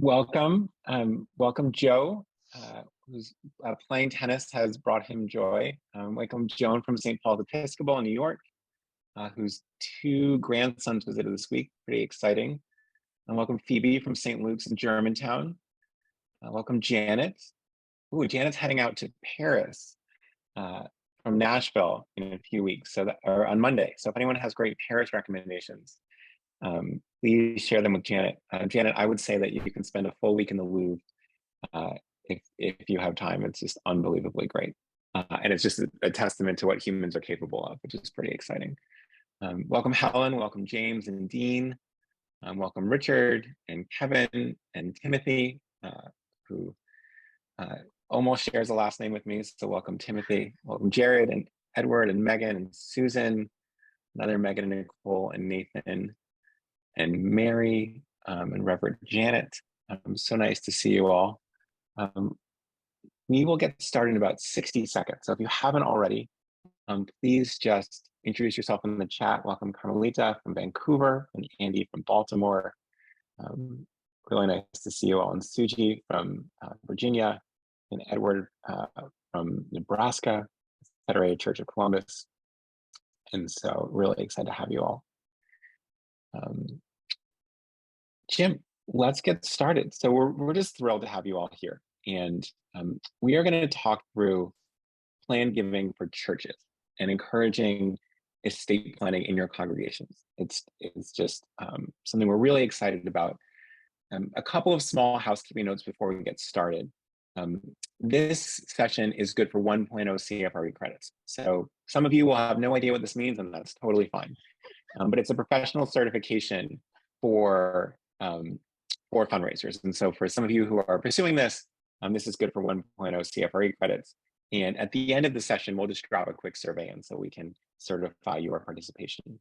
Welcome, welcome Joe, who's playing tennis has brought him joy. Welcome Joan from St. Paul's Episcopal in New York, whose two grandsons visited this week, pretty exciting. And welcome Phoebe from St. Luke's in Germantown. Welcome Janet. Ooh, Janet's heading out to Paris from Nashville in a few weeks, or on Monday. So if anyone has great Paris recommendations, please share them with Janet. Janet, I would say that you can spend a full week in the Louvre if you have time. It's just unbelievably great. And it's just a testament to what humans are capable of, which is pretty exciting. Welcome Helen, welcome James and Dean. Welcome Richard and Kevin and Timothy, who almost shares a last name with me. So welcome Timothy. Welcome Jared and Edward and Megan and Susan, another Megan and Nicole and Nathan and Mary and Reverend Janet. So nice to see you all. We will get started in about 60 seconds. So if you haven't already, please just introduce yourself in the chat. Welcome Carmelita from Vancouver and Andy from Baltimore. Really nice to see you all. And Suji from Virginia and Edward from Nebraska, Federated Church of Columbus. And so really excited to have you all. Jim, let's get started. So we're just thrilled to have you all here. And we are going to talk through plan giving for churches and encouraging estate planning in your congregations. It's just something we're really excited about. A couple of small housekeeping notes before we get started. This session is good for 1.0 CFRE credits. So some of you will have no idea what this means, and that's totally fine. But it's a professional certification for fundraisers. And so for some of you who are pursuing this, this is good for 1.0 CFRE credits. And at the end of the session, we'll just grab a quick survey, and so we can certify your participation.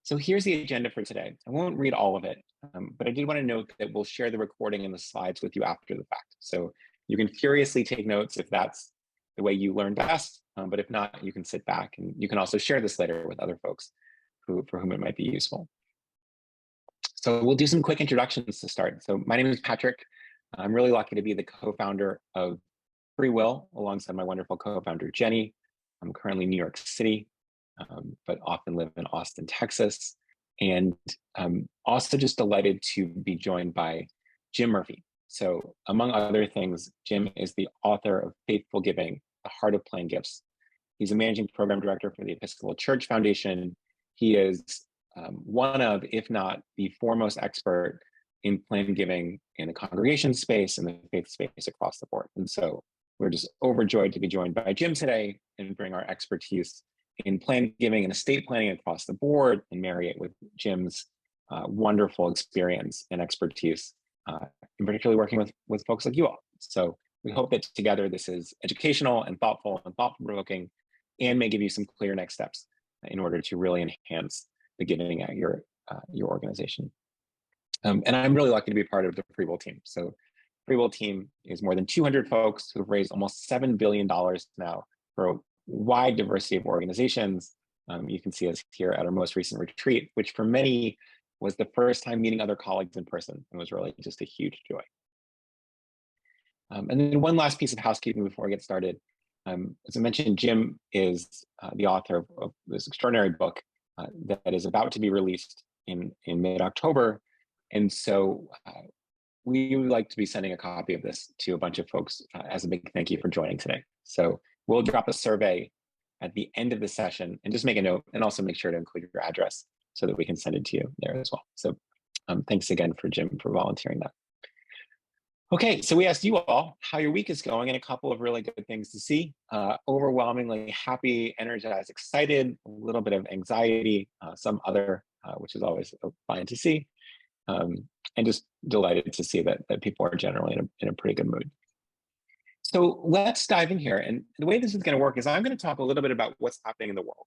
So here's the agenda for today. I won't read all of it, but I did want to note that we'll share the recording and the slides with you after the fact. So you can furiously take notes if that's the way you learn best, but if not, you can sit back, and you can also share this later with other folks for whom it might be useful. So we'll do some quick introductions to start. So my name is Patrick. I'm really lucky to be the co-founder of FreeWill alongside my wonderful co-founder, Jenny. I'm currently in New York City, but often live in Austin, Texas. And I'm also just delighted to be joined by Jim Murphy. So among other things, Jim is the author of Faithful Giving, The Heart of Plan Gifts. He's a managing program director for the Episcopal Church Foundation. He is one of, if not the foremost expert in plan giving in the congregation space and the faith space across the board. And so we're just overjoyed to be joined by Jim today and bring our expertise in plan giving and estate planning across the board and marry it with Jim's wonderful experience and expertise, in particularly working with folks like you all. So we hope that together this is educational and thought-provoking, and may give you some clear next steps in order to really enhance the giving at your organization. And I'm really lucky to be part of the FreeWill team. So FreeWill team is more than 200 folks who've raised almost $7 billion now for a wide diversity of organizations. You can see us here at our most recent retreat, which for many was the first time meeting other colleagues in person, and was really just a huge joy. And then one last piece of housekeeping before I get started. As I mentioned, Jim is the author of this extraordinary book that is about to be released in mid-October. And so we would like to be sending a copy of this to a bunch of folks as a big thank you for joining today. So we'll drop a survey at the end of the session, and just make a note, and also make sure to include your address so that we can send it to you there as well. So thanks again for Jim for volunteering that. Okay, so we asked you all how your week is going, and a couple of really good things to see. Overwhelmingly happy, energized, excited, a little bit of anxiety, some other, which is always fine to see. And just delighted to see that people are generally in a pretty good mood. So let's dive in here. And the way this is going to work is I'm going to talk a little bit about what's happening in the world.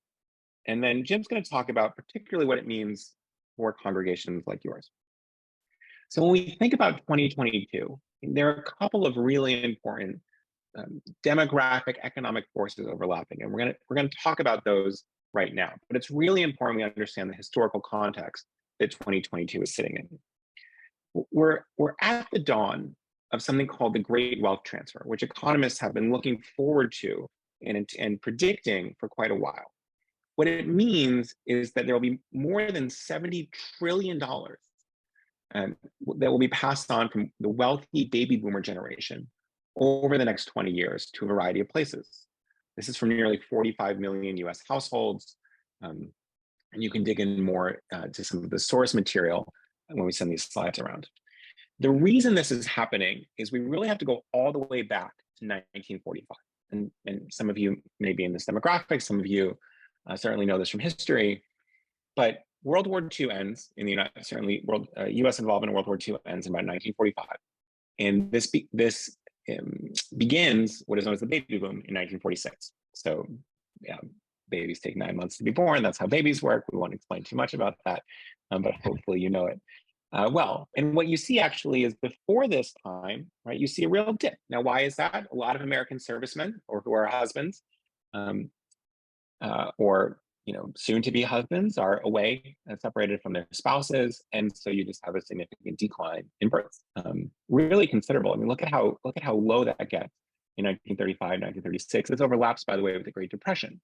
And then Jim's going to talk about particularly what it means for congregations like yours. So when we think about 2022, there are a couple of really important demographic, economic forces overlapping, and we're going to talk about those right now. But it's really important we understand the historical context that 2022 is sitting in. We're at the dawn of something called the Great Wealth Transfer, which economists have been looking forward to and predicting for quite a while. What it means is that there will be more than $70 trillion that will be passed on from the wealthy baby boomer generation over the next 20 years to a variety of places. This is from nearly 45 million US households. And you can dig in more to some of the source material when we send these slides around. The reason this is happening is we really have to go all the way back to 1945. And some of you may be in this demographic, some of you certainly know this from history, but World War II ends in the US involvement in World War II ends in about 1945. And this begins what is known as the baby boom in 1946. So yeah, babies take 9 months to be born. That's how babies work. We won't explain too much about that, but hopefully you know it well. And what you see actually is before this time, right, you see a real dip. Now, why is that? A lot of American servicemen or who are husbands or soon-to-be husbands are away and separated from their spouses, and so you just have a significant decline in births, really considerable. I mean, look at how low that gets in 1935, 1936. This overlaps, by the way, with the Great Depression,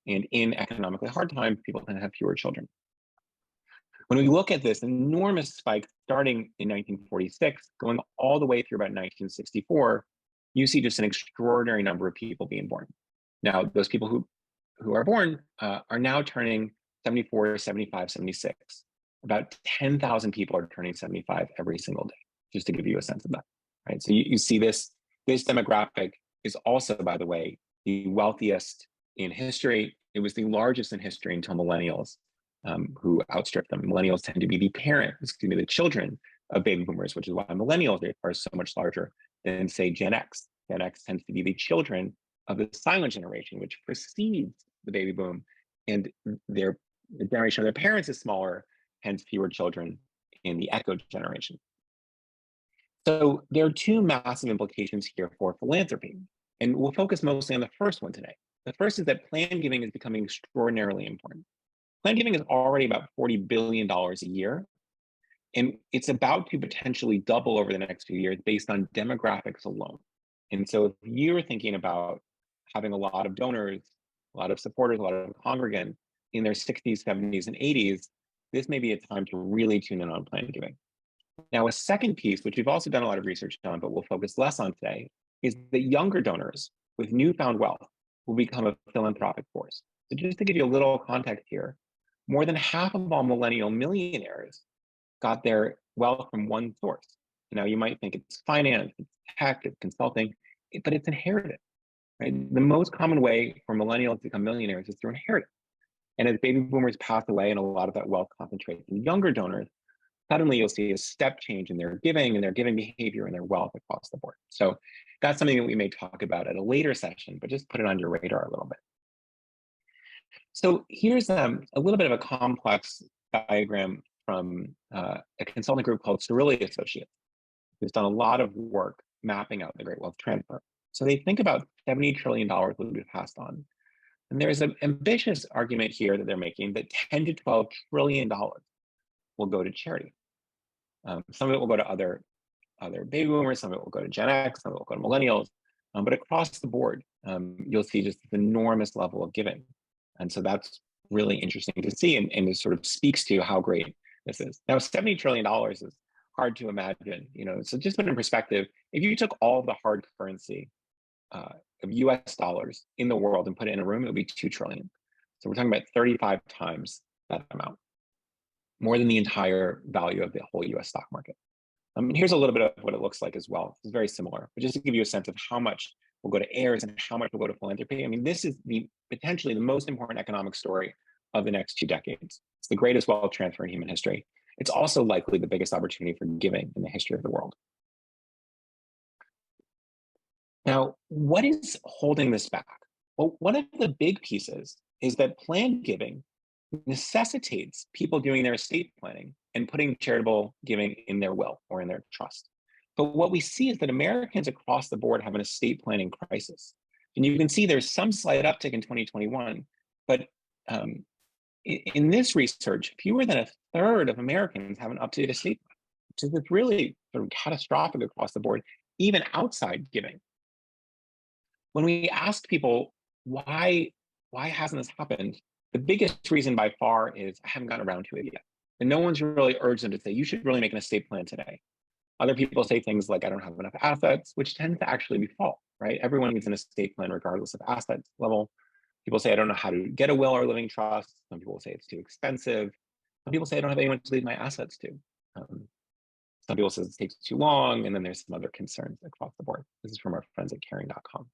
and in economically hard times, people tend to have fewer children. When we look at this enormous spike starting in 1946, going all the way through about 1964, you see just an extraordinary number of people being born. Now, those people who are born are now turning 74, 75, 76. About 10,000 people are turning 75 every single day, just to give you a sense of that, right? So you see this demographic is also, by the way, the wealthiest in history. It was the largest in history until millennials, who outstripped them. Millennials tend to be the children of baby boomers, which is why millennials are so much larger than, say, Gen X. Gen X tends to be the children of the silent generation, which precedes the baby boom, and the generation of their parents is smaller, hence fewer children in the echo generation. So there are two massive implications here for philanthropy, and we'll focus mostly on the first one today. The first is that plan giving is becoming extraordinarily important. Plan giving is already about $40 billion a year, and it's about to potentially double over the next few years based on demographics alone. And so if you're thinking about having a lot of donors, a lot of supporters, a lot of congregants in their 60s, 70s, and 80s, this may be a time to really tune in on plan giving. Now, a second piece, which we've also done a lot of research on, but we'll focus less on today, is that younger donors with newfound wealth will become a philanthropic force. So just to give you a little context here, more than half of all millennial millionaires got their wealth from one source. Now, you might think it's finance, it's tech, it's consulting, but it's inherited. Right? The most common way for millennials to become millionaires is through inheritance. And as baby boomers pass away and a lot of that wealth concentrates in younger donors, suddenly you'll see a step change in their giving behavior and their wealth across the board. So that's something that we may talk about at a later session, but just put it on your radar a little bit. So here's a little bit of a complex diagram from a consulting group called Extraordinarily Associates, who's done a lot of work mapping out the Great Wealth Transfer. So they think about $70 trillion will be passed on. And there's an ambitious argument here that they're making that $10 to $12 trillion will go to charity. Some of it will go to other baby boomers, some of it will go to Gen X, some of it will go to millennials. But across the board, you'll see just this enormous level of giving. And so that's really interesting to see, and it sort of speaks to how great this is. Now, $70 trillion is hard to imagine, so just put it in perspective, if you took all of the hard currency of US dollars in the world and put it in a room, it would be 2 trillion. So we're talking about 35 times that amount, more than the entire value of the whole US stock market. Here's a little bit of what it looks like as well. It's very similar, but just to give you a sense of how much will go to heirs and how much will go to philanthropy. I mean, this is potentially the most important economic story of the next 2 decades. It's the greatest wealth transfer in human history. It's also likely the biggest opportunity for giving in the history of the world. Now, what is holding this back? Well, one of the big pieces is that plan giving necessitates people doing their estate planning and putting charitable giving in their will or in their trust. But what we see is that Americans across the board have an estate planning crisis. And you can see there's some slight uptick in 2021, but in this research, fewer than a third of Americans have an up-to-date estate plan. to this really sort of catastrophic across the board, even outside giving. When we ask people why hasn't this happened, the biggest reason by far is I haven't gotten around to it yet. And no one's really urged them to say, you should really make an estate plan today. Other people say things like, I don't have enough assets, which tends to actually be false, right? Everyone needs an estate plan regardless of asset level. People say, I don't know how to get a will or living trust. Some people say it's too expensive. Some people say, I don't have anyone to leave my assets to. Um, some people say it takes too long. And then there's some other concerns across the board. This is from our friends at caring.com.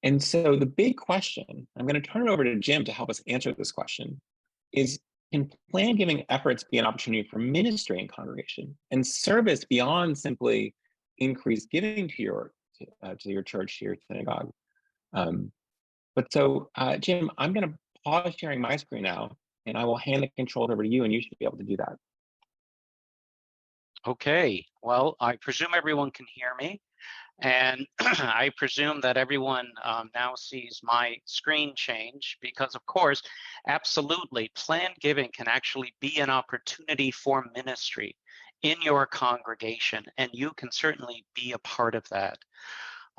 And so the big question, I'm going to turn it over to Jim to help us answer this question, is can plan giving efforts be an opportunity for ministry in congregation and service beyond simply increased giving to your church, to your synagogue? Jim, I'm going to pause sharing my screen now, and I will hand the controls over to you, and you should be able to do that. Okay, well, I presume everyone can hear me. And I presume that everyone now sees my screen change because, of course, absolutely, planned giving can actually be an opportunity for ministry in your congregation, and you can certainly be a part of that.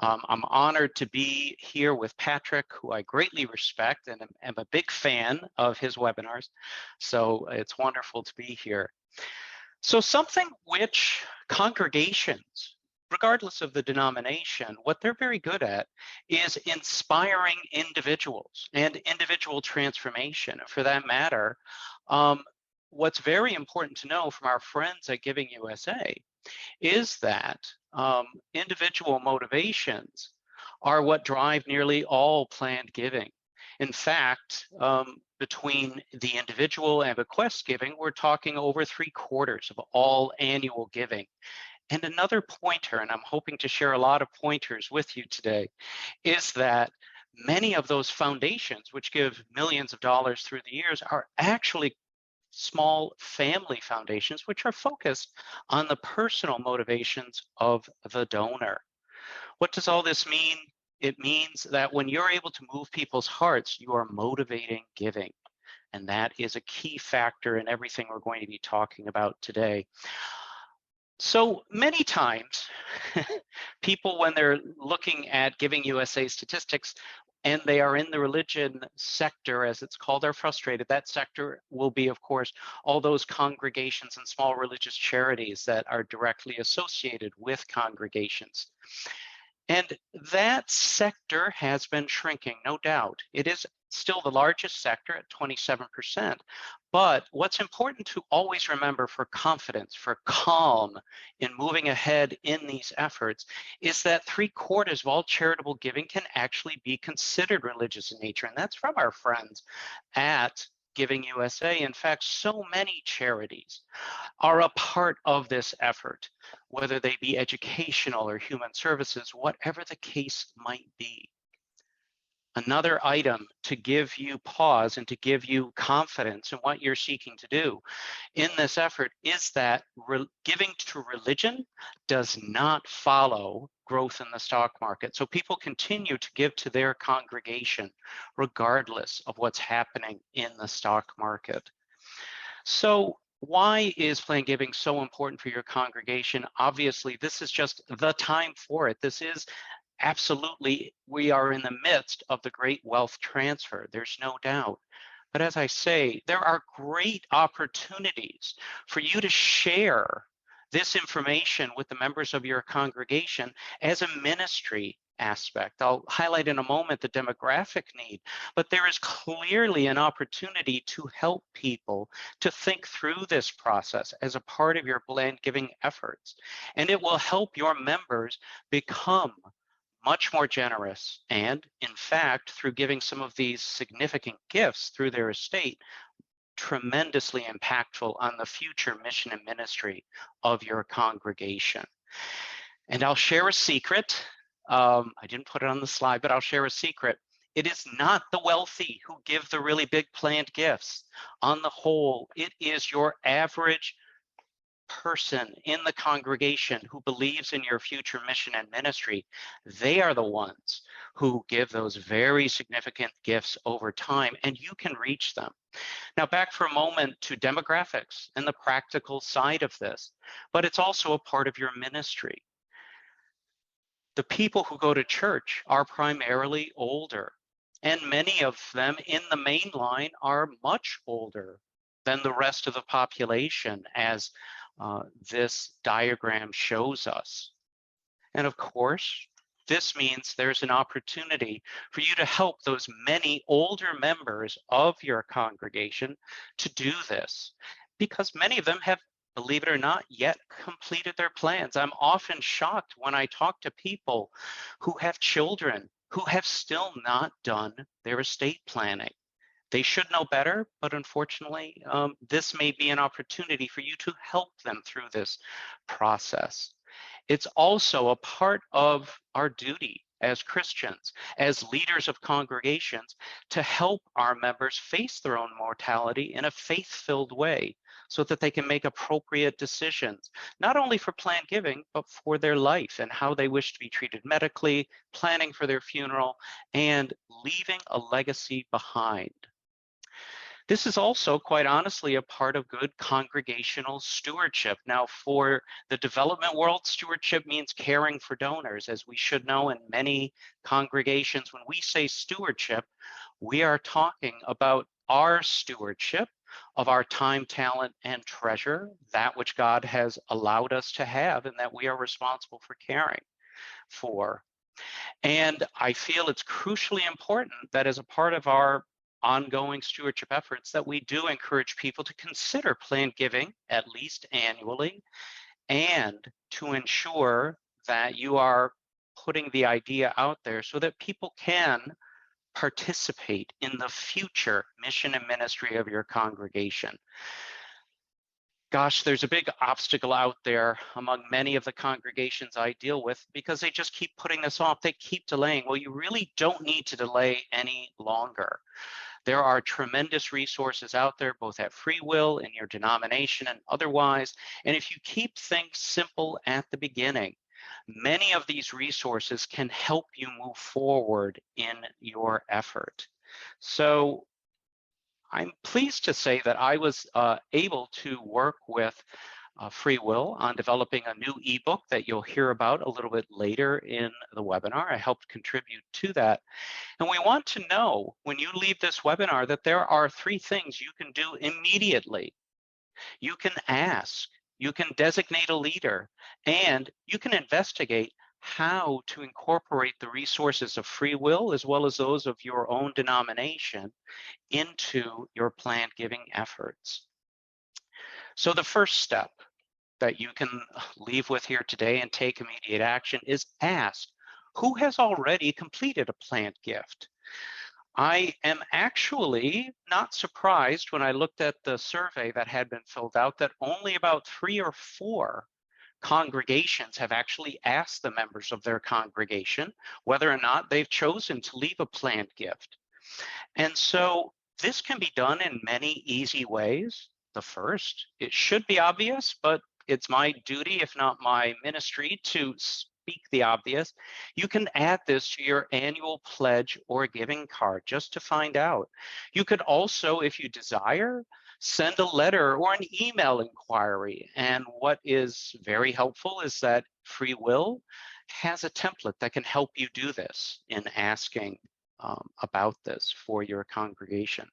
I'm honored to be here with Patrick, who I greatly respect and am a big fan of his webinars. So it's wonderful to be here. So something which congregations, regardless of the denomination, what they're very good at is inspiring individuals and individual transformation. For that matter, what's very important to know from our friends at Giving USA is that individual motivations are what drive nearly all planned giving. In fact, between the individual and bequest giving, we're talking over 3/4 of all annual giving. And another pointer, and I'm hoping to share a lot of pointers with you today, is that many of those foundations, which give millions of dollars through the years, are actually small family foundations, which are focused on the personal motivations of the donor. What does all this mean? It means that when you're able to move people's hearts, you are motivating giving. And that is a key factor in everything we're going to be talking about today. So many times, people, when they're looking at Giving USA statistics, and they are in the religion sector, as it's called, are frustrated. That sector will be, of course, all those congregations and small religious charities that are directly associated with congregations. And that sector has been shrinking, no doubt. It is still the largest sector at 27%. But what's important to always remember for confidence, for calm in moving ahead in these efforts, is that 3/4 of all charitable giving can actually be considered religious in nature. And that's from our friends at Giving USA. In fact, so many charities are a part of this effort, whether they be educational or human services, whatever the case might be. Another item to give you pause and to give you confidence in what you're seeking to do in this effort is that giving to religion does not follow growth in the stock market. So people continue to give to their congregation regardless of what's happening in the stock market. So why is planned giving so important for your congregation? Obviously, this is just the time for it. This is absolutely, we are in the midst of the great wealth transfer. There's no doubt. But as I say, there are great opportunities for you to share this information with the members of your congregation as a ministry aspect. I'll highlight in a moment the demographic need, but there is clearly an opportunity to help people to think through this process as a part of your planned giving efforts. And it will help your members become much more generous, and in fact, through giving some of these significant gifts through their estate, tremendously impactful on the future mission and ministry of your congregation. And I'll share a secret. I didn't put it on the slide, but I'll share a secret. It is not the wealthy who give the really big planned gifts. On the whole, it is your average person in the congregation who believes in your future mission and ministry, they are the ones who give those very significant gifts over time, and you can reach them. Now, back for a moment to demographics and the practical side of this, but it's also a part of your ministry. The people who go to church are primarily older, and many of them in the main line are much older than the rest of the population, as this diagram shows us. And of course, this means there's an opportunity for you to help those many older members of your congregation to do this, because many of them have, believe it or not, yet completed their plans. I'm often shocked when I talk to people who have children who have still not done their estate planning. They should know better, but unfortunately, this may be an opportunity for you to help them through this process. It's also a part of our duty as Christians, as leaders of congregations, to help our members face their own mortality in a faith-filled way so that they can make appropriate decisions, not only for planned giving, but for their life and how they wish to be treated medically, planning for their funeral, and leaving a legacy behind. This is also, quite honestly, a part of good congregational stewardship. Now, for the development world, stewardship means caring for donors. As we should know in many congregations, when we say stewardship, we are talking about our stewardship of our time, talent, and treasure, that which God has allowed us to have and that we are responsible for caring for. And I feel it's crucially important that as a part of our ongoing stewardship efforts that we do encourage people to consider planned giving at least annually, and to ensure that you are putting the idea out there so that people can participate in the future mission and ministry of your congregation. Gosh, there's a big obstacle out there among many of the congregations I deal with because they just keep putting this off. They keep delaying. Well, you really don't need to delay any longer. There are tremendous resources out there, both at FreeWill, in your denomination, and otherwise. And if you keep things simple at the beginning, many of these resources can help you move forward in your effort. So I'm pleased to say that I was able to work with FreeWill on developing a new ebook that you'll hear about a little bit later in the webinar. I helped contribute to that. And we want to know when you leave this webinar that there are 3 things you can do immediately. You can ask, you can designate a leader, and you can investigate how to incorporate the resources of FreeWill as well as those of your own denomination into your planned giving efforts. So the first step that you can leave with here today and take immediate action is ask, who has already completed a planned gift? I am actually not surprised when I looked at the survey that had been filled out that only about 3 or 4 congregations have actually asked the members of their congregation whether or not they've chosen to leave a planned gift. And so this can be done in many easy ways. The first, it should be obvious, but it's my duty, if not my ministry, to speak the obvious. You can add this to your annual pledge or giving card just to find out. You could also, if you desire, send a letter or an email inquiry. And what is very helpful is that FreeWill has a template that can help you do this in asking about this for your congregation.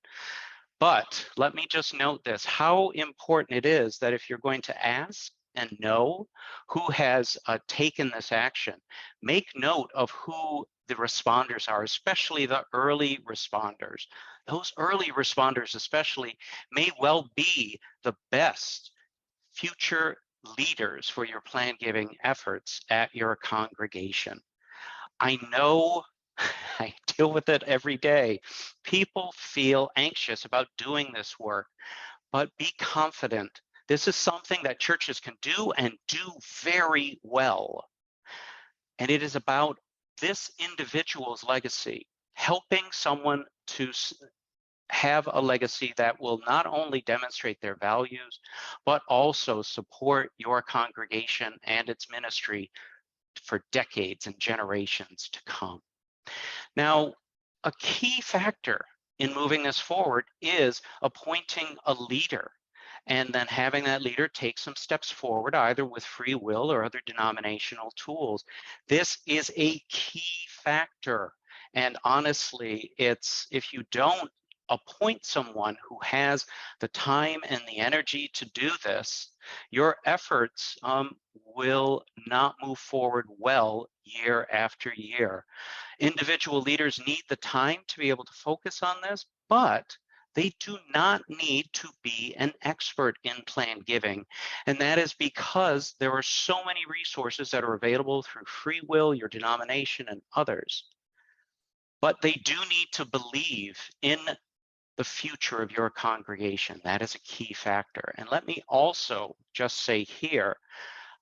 But let me just note this, how important it is that if you're going to ask and know who has taken this action, make note of who the responders are, especially the early responders. Those early responders especially may well be the best future leaders for your planned giving efforts at your congregation. I know I deal with it every day. People feel anxious about doing this work, but be confident. This is something that churches can do and do very well. And it is about this individual's legacy, helping someone to have a legacy that will not only demonstrate their values, but also support your congregation and its ministry for decades and generations to come. Now, a key factor in moving this forward is appointing a leader and then having that leader take some steps forward, either with free will or other denominational tools. This is a key factor. And honestly, if you don't appoint someone who has the time and the energy to do this, your efforts will not move forward well year after year. Individual leaders need the time to be able to focus on this, but they do not need to be an expert in planned giving. And that is because there are so many resources that are available through free will, your denomination, and others. But they do need to believe in the future of your congregation. That is a key factor. And let me also just say here,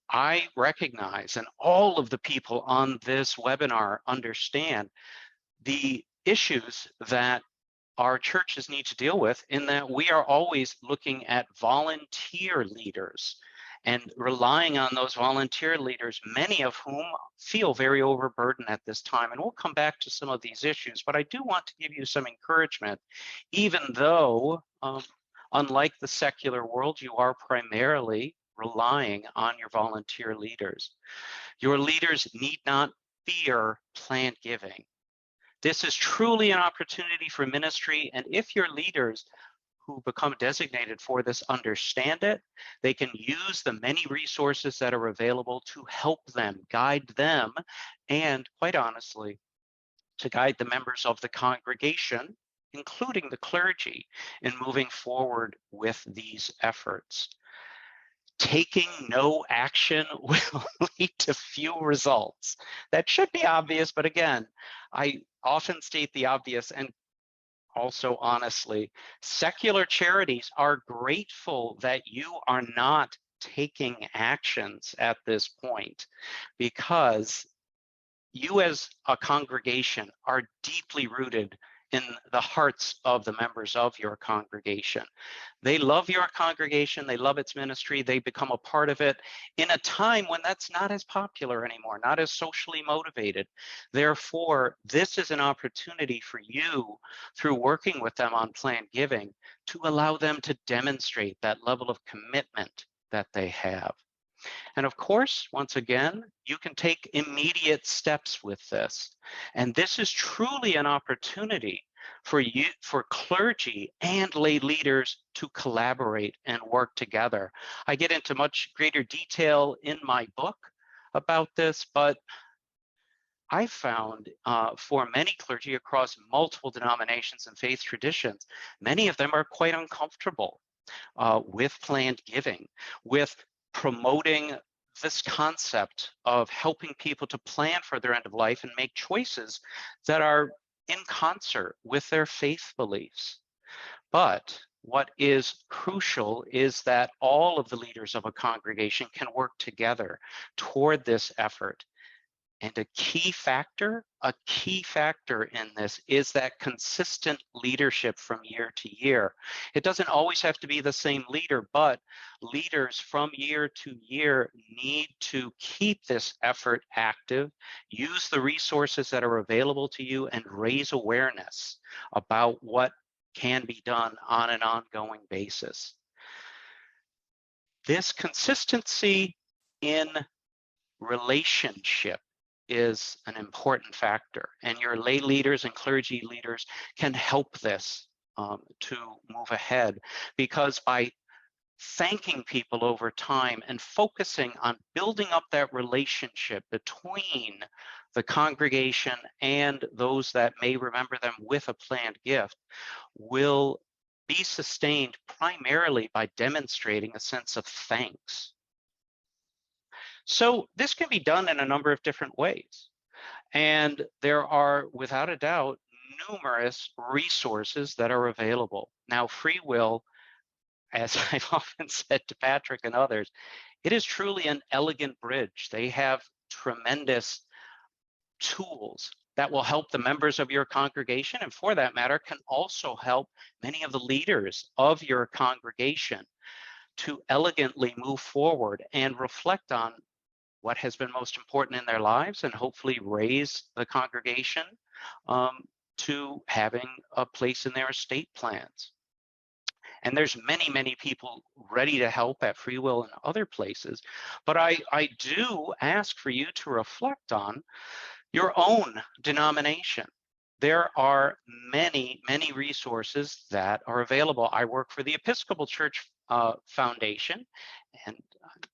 I recognize, and all of the people on this webinar understand, the issues that our churches need to deal with, in that we are always looking at volunteer leaders and relying on those volunteer leaders, many of whom feel very overburdened at this time. And we'll come back to some of these issues, but I do want to give you some encouragement, even though, unlike the secular world, you are primarily relying on your volunteer leaders. Your leaders need not fear planned giving. This is truly an opportunity for ministry, and if your leaders who become designated for this understand it, they can use the many resources that are available to help them, guide them, and quite honestly, to guide the members of the congregation, including the clergy, in moving forward with these efforts. Taking no action will lead to few results. That should be obvious, but again, I often state the obvious, and also honestly, secular charities are grateful that you are not taking actions at this point, because you as a congregation are deeply rooted in the hearts of the members of your congregation. They love your congregation, they love its ministry, they become a part of it in a time when that's not as popular anymore, not as socially motivated. Therefore, this is an opportunity for you, through working with them on planned giving, to allow them to demonstrate that level of commitment that they have. And of course, once again, you can take immediate steps with this. And this is truly an opportunity for you, for clergy and lay leaders to collaborate and work together. I get into much greater detail in my book about this, but I found for many clergy across multiple denominations and faith traditions, many of them are quite uncomfortable with planned giving, with promoting this concept of helping people to plan for their end of life and make choices that are in concert with their faith beliefs. But what is crucial is that all of the leaders of a congregation can work together toward this effort. And a key factor in this is that consistent leadership from year to year. It doesn't always have to be the same leader, but leaders from year to year need to keep this effort active, use the resources that are available to you, and raise awareness about what can be done on an ongoing basis. This consistency in relationship is an important factor, and your lay leaders and clergy leaders can help this to move ahead, because by thanking people over time and focusing on building up that relationship between the congregation and those that may remember them with a planned gift, will be sustained primarily by demonstrating a sense of thanks. So this can be done in a number of different ways. And there are, without a doubt, numerous resources that are available. Now, FreeWill, as I've often said to Patrick and others, it is truly an elegant bridge. They have tremendous tools that will help the members of your congregation, and for that matter, can also help many of the leaders of your congregation to elegantly move forward and reflect on what has been most important in their lives, and hopefully raise the congregation to having a place in their estate plans. And there's many, many people ready to help at FreeWill and other places. But I do ask for you to reflect on your own denomination. There are many, many resources that are available. I work for the Episcopal Church Foundation, and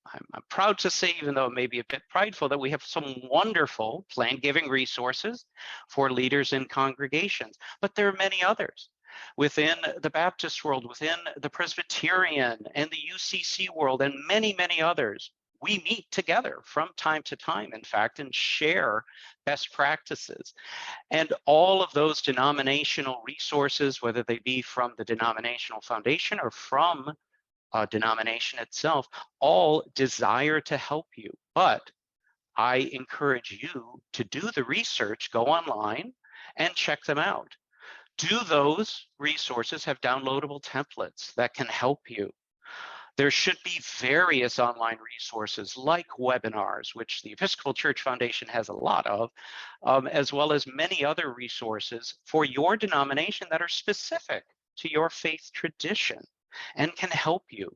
I'm proud to say, even though it may be a bit prideful, that we have some wonderful plan giving resources for leaders in congregations. But there are many others within the Baptist world, within the Presbyterian and the UCC world, and many, many others. We meet together from time to time, in fact, and share best practices. And all of those denominational resources, whether they be from the denominational foundation or from a denomination itself, all desire to help you. But I encourage you to do the research, go online and check them out. Do those resources have downloadable templates that can help you? There should be various online resources like webinars, which the Episcopal Church Foundation has a lot of, as well as many other resources for your denomination that are specific to your faith tradition and can help you.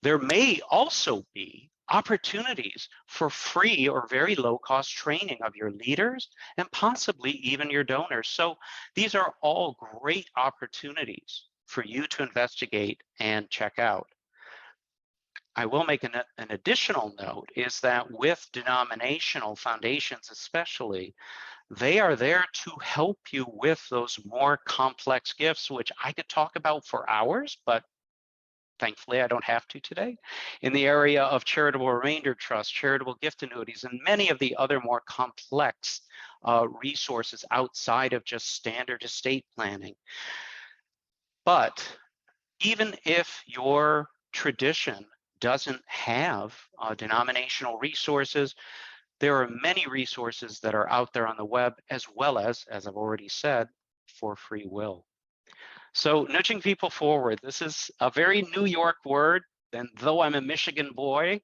There may also be opportunities for free or very low-cost training of your leaders and possibly even your donors. So these are all great opportunities for you to investigate and check out. I will make an additional note, is that with denominational foundations especially, they are there to help you with those more complex gifts, which I could talk about for hours, but thankfully I don't have to today, in the area of charitable remainder trust, charitable gift annuities, and many of the other more complex resources outside of just standard estate planning. But even if your tradition doesn't have denominational resources, there are many resources that are out there on the web, as well as I've already said, for FreeWill. So nudging people forward, this is a very New York word, and though I'm a Michigan boy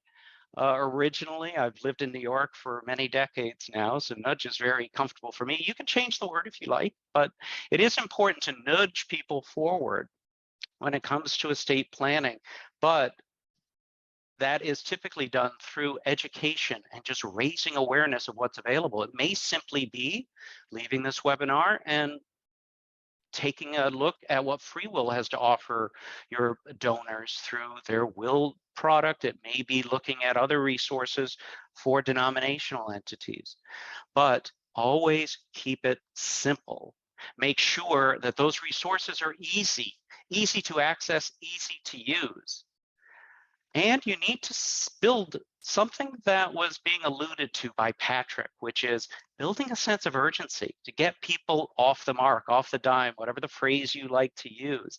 originally, I've lived in New York for many decades now, so nudge is very comfortable for me. You can change the word if you like, but it is important to nudge people forward when it comes to estate planning. But that is typically done through education and just raising awareness of what's available. It may simply be leaving this webinar and taking a look at what FreeWill has to offer your donors through their will product. It may be looking at other resources for denominational entities, but always keep it simple. Make sure that those resources are easy to access, easy to use. And you need to build something that was being alluded to by Patrick, which is building a sense of urgency to get people off the mark, off the dime, whatever the phrase you like to use.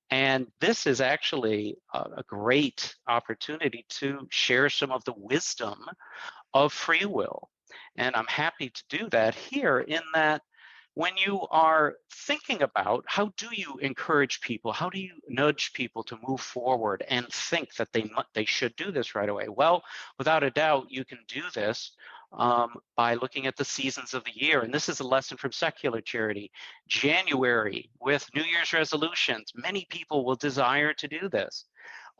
And this is actually a great opportunity to share some of the wisdom of FreeWill. And I'm happy to do that here, in that when you are thinking about how do you encourage people, how do you nudge people to move forward and think that they should do this right away? Well, without a doubt, you can do this by looking at the seasons of the year. And this is a lesson from secular charity. January, with New Year's resolutions, many people will desire to do this.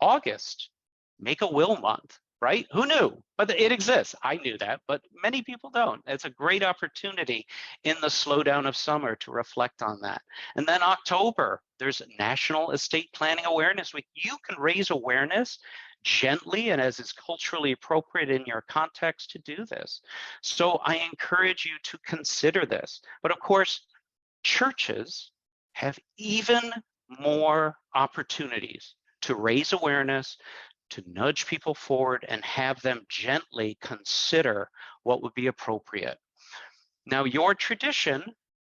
August, make a will month. Right? Who knew? But it exists. I knew that, but many people don't. It's a great opportunity in the slowdown of summer to reflect on that. And then October, there's National Estate Planning Awareness Week. You can raise awareness gently and as is culturally appropriate in your context to do this. So I encourage you to consider this. But of course, churches have even more opportunities to raise awareness, to nudge people forward and have them gently consider what would be appropriate. Now, your tradition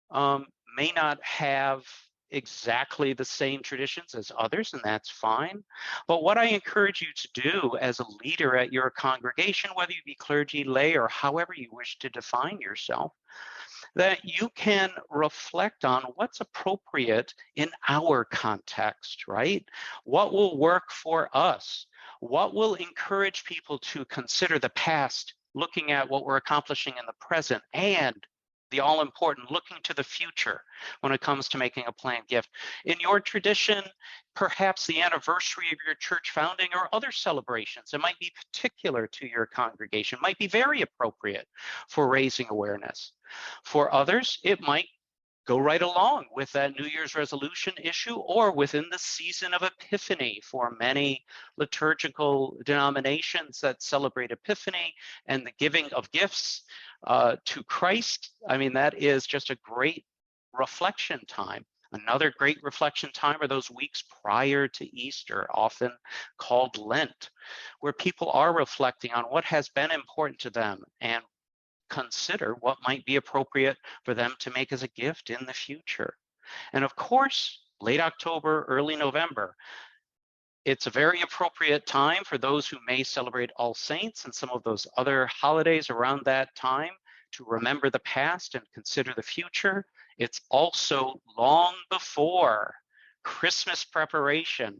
may not have exactly the same traditions as others, and that's fine. But what I encourage you to do as a leader at your congregation, whether you be clergy, lay, or however you wish to define yourself, that you can reflect on what's appropriate in our context, right? What will work for us? What will encourage people to consider the past, looking at what we're accomplishing in the present, and the all important, looking to the future when it comes to making a planned gift. In your tradition, perhaps the anniversary of your church founding or other celebrations, it might be particular to your congregation, might be very appropriate for raising awareness. For others, it might go right along with that New Year's resolution issue, or within the season of Epiphany for many liturgical denominations that celebrate Epiphany and the giving of gifts to Christ. I mean, that is just a great reflection time. Another great reflection time are those weeks prior to Easter, often called Lent, where people are reflecting on what has been important to them and consider what might be appropriate for them to make as a gift in the future. And of course, late October, early November, it's a very appropriate time for those who may celebrate All Saints and some of those other holidays around that time to remember the past and consider the future. It's also long before Christmas preparation.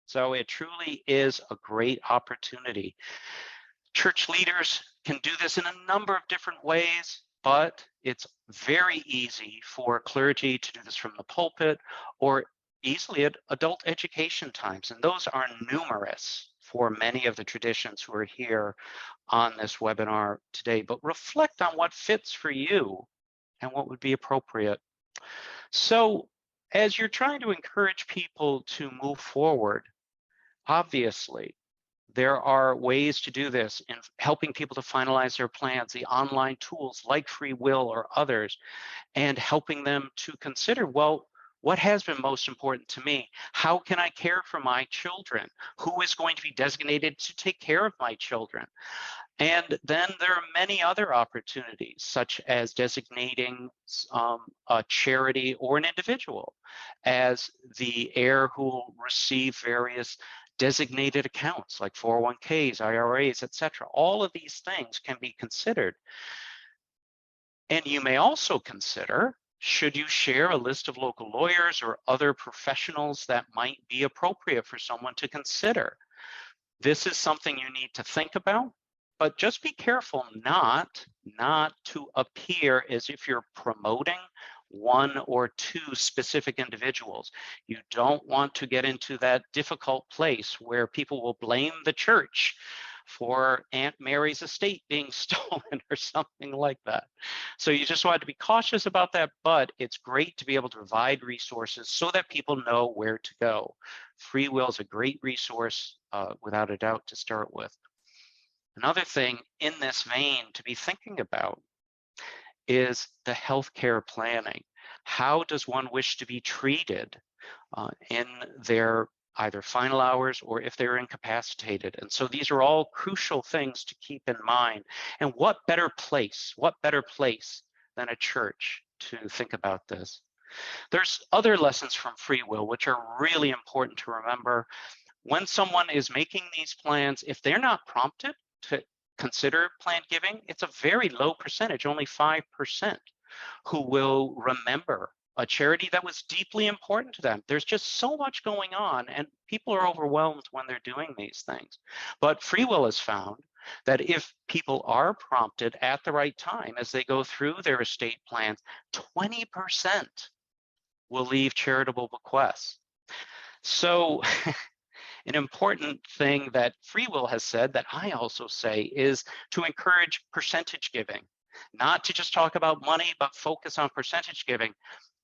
So it truly is a great opportunity. Church leaders can do this in a number of different ways, but it's very easy for clergy to do this from the pulpit or easily at adult education times. And those are numerous for many of the traditions who are here on this webinar today. But reflect on what fits for you and what would be appropriate. So as you're trying to encourage people to move forward, obviously, there are ways to do this in helping people to finalize their plans, the online tools like FreeWill or others, and helping them to consider, well, what has been most important to me? How can I care for my children? Who is going to be designated to take care of my children? And then there are many other opportunities, such as designating a charity or an individual as the heir who will receive various designated accounts like 401ks, IRAs, etc. All of these things can be considered. And you may also consider, should you share a list of local lawyers or other professionals that might be appropriate for someone to consider? This is something you need to think about, but just be careful not to appear as if you're promoting one or two specific individuals. You don't want to get into that difficult place where people will blame the church for Aunt Mary's estate being stolen or something like that. So you just want to be cautious about that, but it's great to be able to provide resources so that people know where to go. FreeWill is a great resource, without a doubt, to start with. Another thing in this vein to be thinking about is the healthcare planning. How does one wish to be treated in their either final hours or if they're incapacitated? And so these are all crucial things to keep in mind. And what better place than a church to think about this? There's other lessons from FreeWill which are really important to remember. When someone is making these plans, if they're not prompted to consider planned giving, it's a very low percentage, only 5%, who will remember a charity that was deeply important to them. There's just so much going on and people are overwhelmed when they're doing these things. But FreeWill has found that if people are prompted at the right time as they go through their estate plans, 20% will leave charitable bequests. So an important thing that FreeWill has said that I also say is to encourage percentage giving, not to just talk about money, but focus on percentage giving.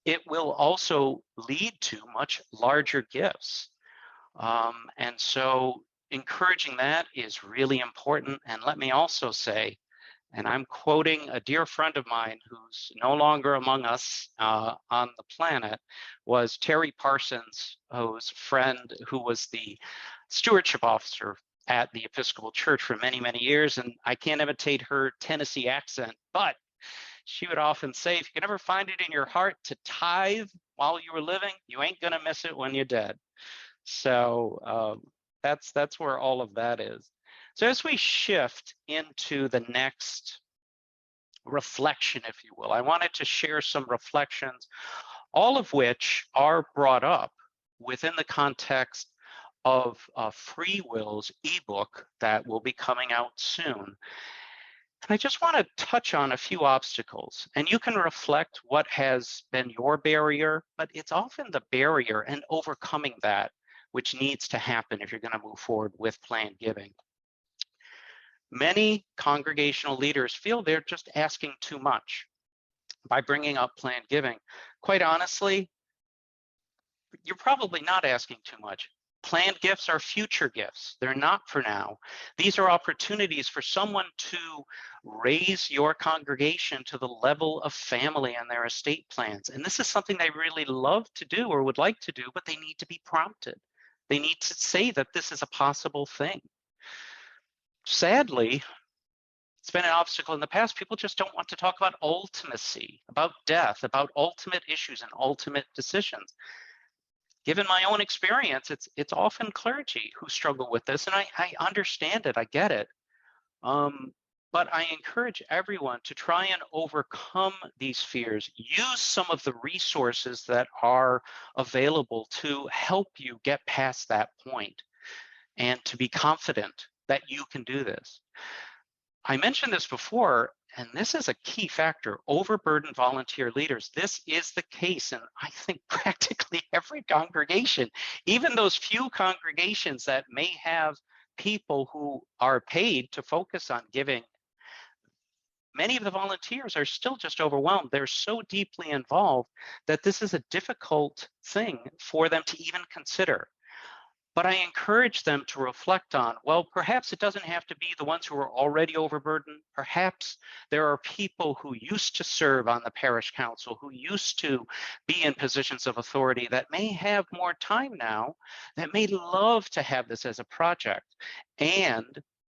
It will also lead to much larger gifts. And so encouraging that is really important. And let me also say, and I'm quoting a dear friend of mine who's no longer among us on the planet, was Terry Parsons, whose friend who was the stewardship officer at the Episcopal Church for many, many years. And I can't imitate her Tennessee accent, but she would often say, if you can ever find it in your heart to tithe while you were living, you ain't gonna miss it when you're dead. So that's where all of that is. So as we shift into the next reflection, if you will. I wanted to share some reflections, all of which are brought up within the context of Free Will's ebook that will be coming out soon. And I just want to touch on a few obstacles, and you can reflect what has been your barrier, but it's often the barrier and overcoming that which needs to happen if you're going to move forward with planned giving. Many congregational leaders feel they're just asking too much by bringing up planned giving. Quite honestly, you're probably not asking too much. Planned gifts are future gifts. They're not for now. These are opportunities for someone to raise your congregation to the level of family and their estate plans. And this is something they really love to do or would like to do, but they need to be prompted. They need to say that this is a possible thing. Sadly, it's been an obstacle in the past. People just don't want to talk about ultimacy, about death, about ultimate issues and ultimate decisions. Given my own experience, it's often clergy who struggle with this, and I understand it, I get it. But I encourage everyone to try and overcome these fears. Use some of the resources that are available to help you get past that point and to be confident that you can do this. I mentioned this before, and this is a key factor, overburdened volunteer leaders. This is the case in, I think, practically every congregation, even those few congregations that may have people who are paid to focus on giving. Many of the volunteers are still just overwhelmed. They're so deeply involved that this is a difficult thing for them to even consider. But I encourage them to reflect on, well, perhaps it doesn't have to be the ones who are already overburdened. Perhaps there are people who used to serve on the parish council, who used to be in positions of authority that may have more time now, that may love to have this as a project. And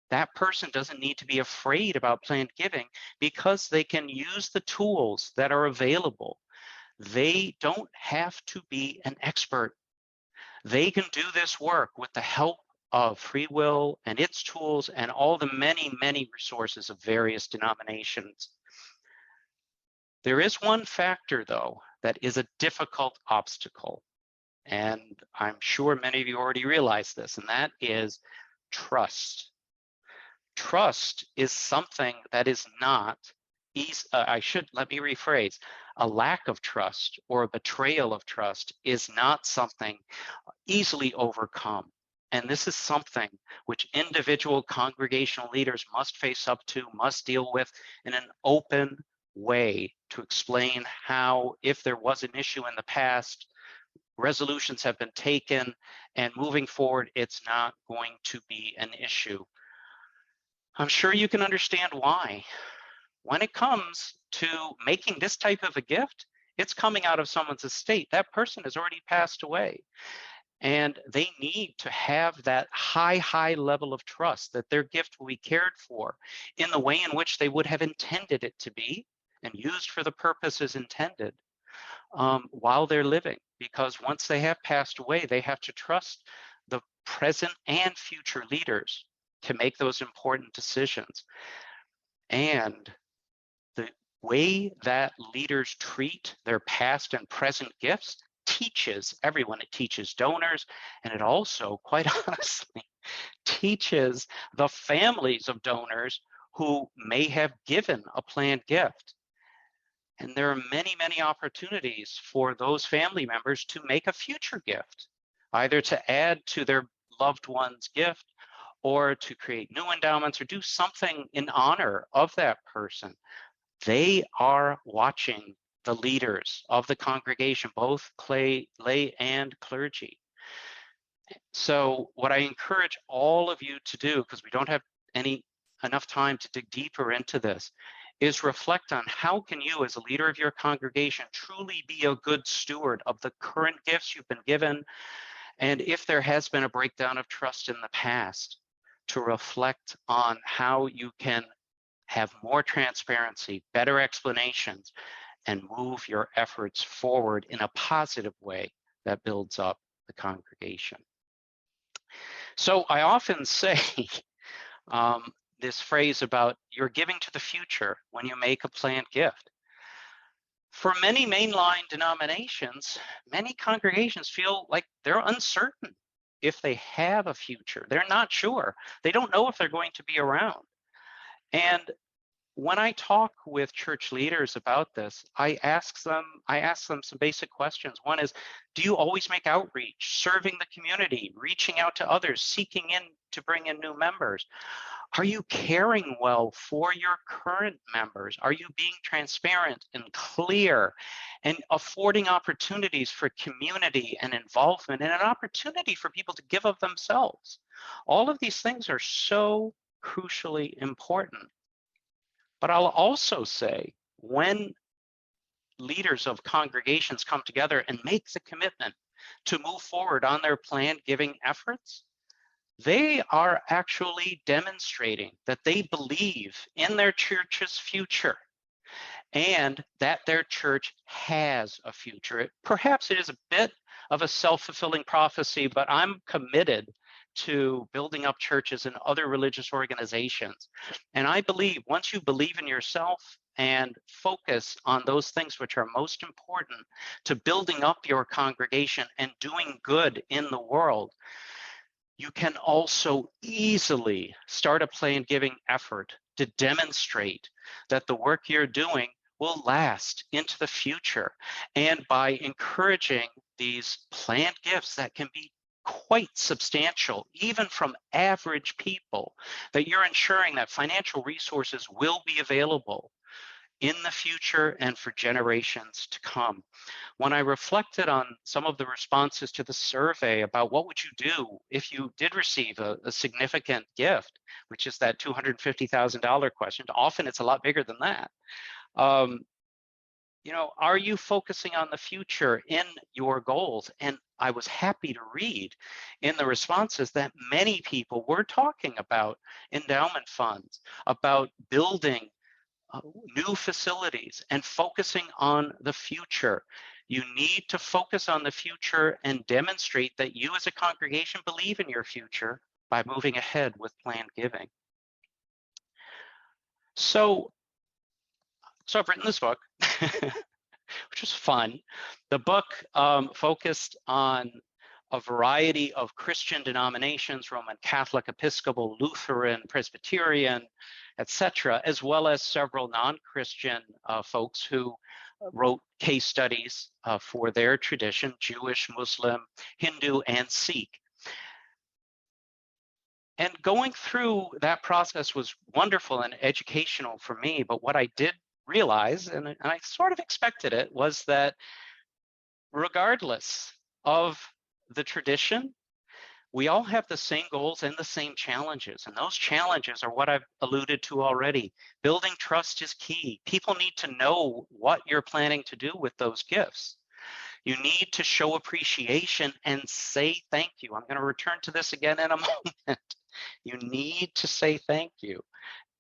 that person doesn't need to be afraid about planned giving because they can use the tools that are available. They don't have to be an expert. They can do this work with the help of Free Will and its tools and all the many, many resources of various denominations. There is one factor, though, that is a difficult obstacle. And I'm sure many of you already realize this, and that is trust. Trust is something that is not easy. Let me rephrase. A lack of trust or a betrayal of trust is not something easily overcome. And this is something which individual congregational leaders must face up to, must deal with in an open way to explain how, if there was an issue in the past, resolutions have been taken, and moving forward, it's not going to be an issue. I'm sure you can understand why. When it comes to making this type of a gift, it's coming out of someone's estate. That person has already passed away. And they need to have that high level of trust that their gift will be cared for in the way in which they would have intended it to be and used for the purposes intended while they're living. Because once they have passed away, they have to trust the present and future leaders to make those important decisions. And the way that leaders treat their past and present gifts teaches everyone. It teaches donors, and it also, quite honestly, teaches the families of donors who may have given a planned gift. And there are many, many opportunities for those family members to make a future gift, either to add to their loved one's gift or to create new endowments or do something in honor of that person. They are watching the leaders of the congregation, both lay and clergy. So what I encourage all of you to do, because we don't have enough time to dig deeper into this, is reflect on how can you as a leader of your congregation truly be a good steward of the current gifts you've been given, and if there has been a breakdown of trust in the past, to reflect on how you can have more transparency, better explanations, and move your efforts forward in a positive way that builds up the congregation. So I often say this phrase about you're giving to the future when you make a planned gift. For many mainline denominations, many congregations feel like they're uncertain if they have a future. They're not sure. They don't know if they're going to be around. And when I talk with church leaders about this, I ask them some basic questions. One is, do you always make outreach, serving the community, reaching out to others, seeking in to bring in new members? Are you caring well for your current members? Are you being transparent and clear and affording opportunities for community and involvement and an opportunity for people to give of themselves? All of these things are so crucially important. But I'll also say, when leaders of congregations come together and make the commitment to move forward on their planned giving efforts, they are actually demonstrating that they believe in their church's future and that their church has a future. Perhaps it is a bit of a self-fulfilling prophecy, but I'm committed to building up churches and other religious organizations. And I believe once you believe in yourself and focus on those things which are most important to building up your congregation and doing good in the world, you can also easily start a planned giving effort to demonstrate that the work you're doing will last into the future. And by encouraging these planned gifts that can be quite substantial, even from average people, that you're ensuring that financial resources will be available in the future and for generations to come. When I reflected on some of the responses to the survey about what would you do if you did receive a significant gift, which is that $250,000 question, often it's a lot bigger than that. Are you focusing on the future in your goals? And I was happy to read in the responses that many people were talking about endowment funds, about building new facilities and focusing on the future. You need to focus on the future and demonstrate that you as a congregation believe in your future by moving ahead with planned giving. So I've written this book, which was fun. The book focused on a variety of Christian denominations, Roman Catholic, Episcopal, Lutheran, Presbyterian, etc., as well as several non-Christian folks who wrote case studies for their tradition, Jewish, Muslim, Hindu, and Sikh. And going through that process was wonderful and educational for me, but what I did realize, and I sort of expected it, was that regardless of the tradition, we all have the same goals and the same challenges. And those challenges are what I've alluded to already. Building trust is key. People need to know what you're planning to do with those gifts. You need to show appreciation and say thank you. I'm going to return to this again in a moment. You need to say thank you.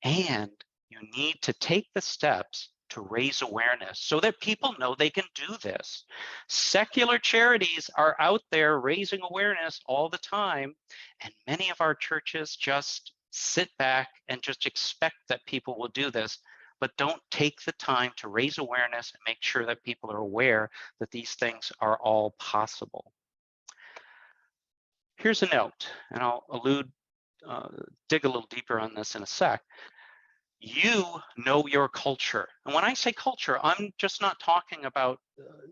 And you need to take the steps to raise awareness so that people know they can do this. Secular charities are out there raising awareness all the time, and many of our churches just sit back and just expect that people will do this, but don't take the time to raise awareness and make sure that people are aware that these things are all possible. Here's a note, and I'll dig a little deeper on this in a sec. You know your culture. And when I say culture, I'm just not talking about,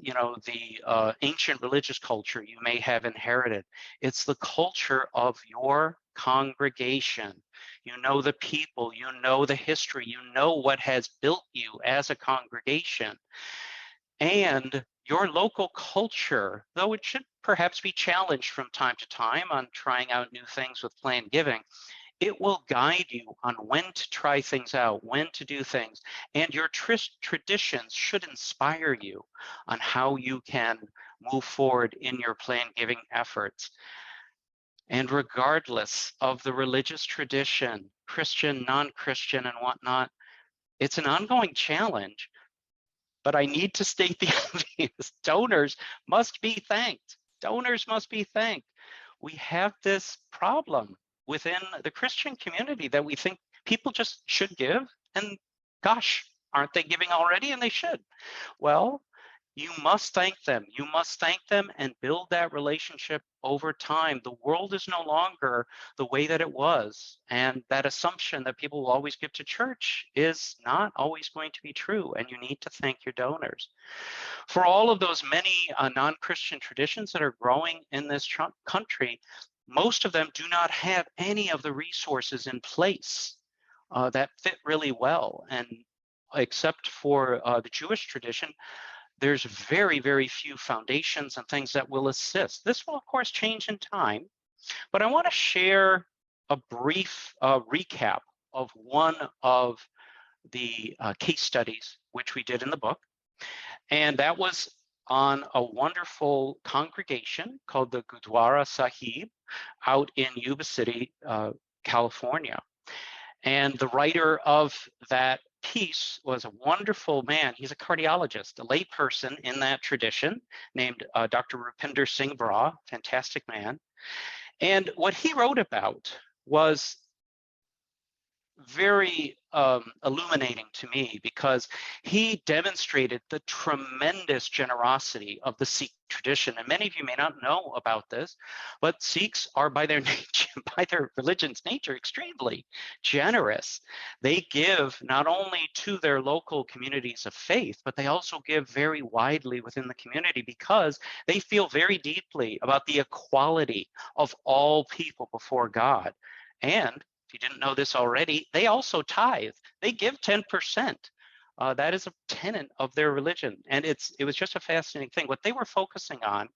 the ancient religious culture you may have inherited. It's the culture of your congregation. You know the people, you know the history, you know what has built you as a congregation. And your local culture, though it should perhaps be challenged from time to time on trying out new things with planned giving, it will guide you on when to try things out, when to do things. And your traditions should inspire you on how you can move forward in your planned giving efforts. And regardless of the religious tradition, Christian, non-Christian, and whatnot, it's an ongoing challenge. But I need to state the obvious. Donors must be thanked. Donors must be thanked. We have this problem within the Christian community that we think People just should give, and gosh, aren't they giving already? And they should. Well, you must thank them. You must thank them and build that relationship over time. The world is no longer the way that it was. And that assumption that people will always give to church is not always going to be true. And you need to thank your donors. For all of those many non-Christian traditions that are growing in this country, most of them do not have any of the resources in place that fit really well. And except for the Jewish tradition, there's very, very few foundations and things that will assist. This will, of course, change in time, but I want to share a brief recap of one of the case studies which we did in the book, and that was on a wonderful congregation called the Gurdwara Sahib out in Yuba City, California. And the writer of that piece was a wonderful man. He's a cardiologist, a layperson in that tradition named Dr. Rupinder Singh Bra, fantastic man. And what he wrote about was very illuminating to me, because he demonstrated the tremendous generosity of the Sikh tradition. And many of you may not know about this, but Sikhs are by their nature, by their religion's nature, extremely generous. They give not only to their local communities of faith, but they also give very widely within the community, because they feel very deeply about the equality of all people before God. And if you didn't know this already, they also tithe. They give 10%. That is a tenet of their religion. And it was just a fascinating thing. What they were focusing on,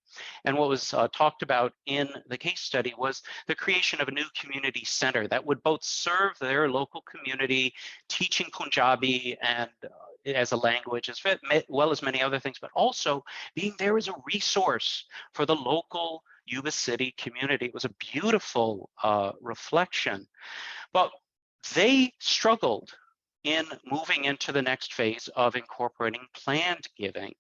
and what was talked about in the case study, was the creation of a new community center that would both serve their local community, teaching Punjabi and as a language, as well as many other things, but also being there as a resource for the local Yuba City community. It was a beautiful reflection. But they struggled in moving into the next phase of incorporating planned giving.